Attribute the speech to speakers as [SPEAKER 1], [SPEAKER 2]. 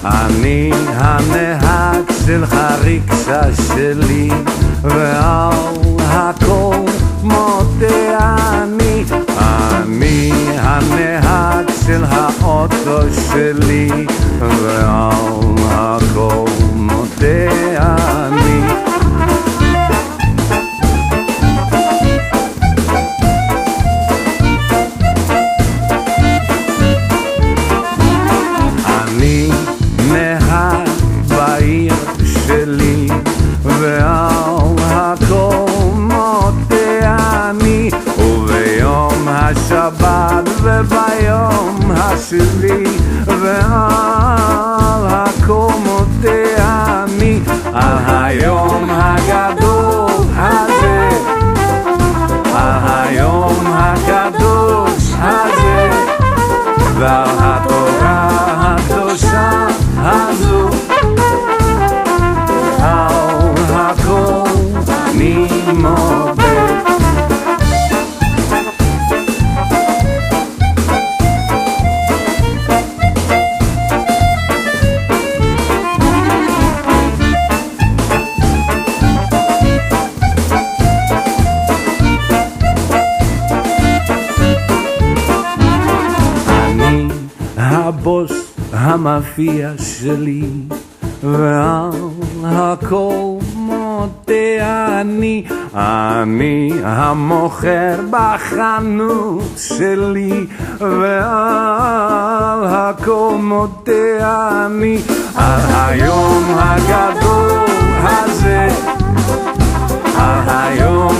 [SPEAKER 1] אני הנהג של הריקשה שלי, ועל הכל מודה אני. אני הנהג של האוטו שלי, ועל הכל מודה אני. אני נהג בעיר שלי, ועל הכל מודה אני. וביום השבת וביום השביעי, ועל הכל מודה אני. על היום הגדול הזה, על היום הקדוש הזה, ועל התורה הקדושה הזו, על הכל אני מודה. אני הבוס המאפייה שלי, ועל הכל מודה אני. אני המוכר בחנות שלי, ועל הכל מודה אני. על היום הגדול הזה, על היום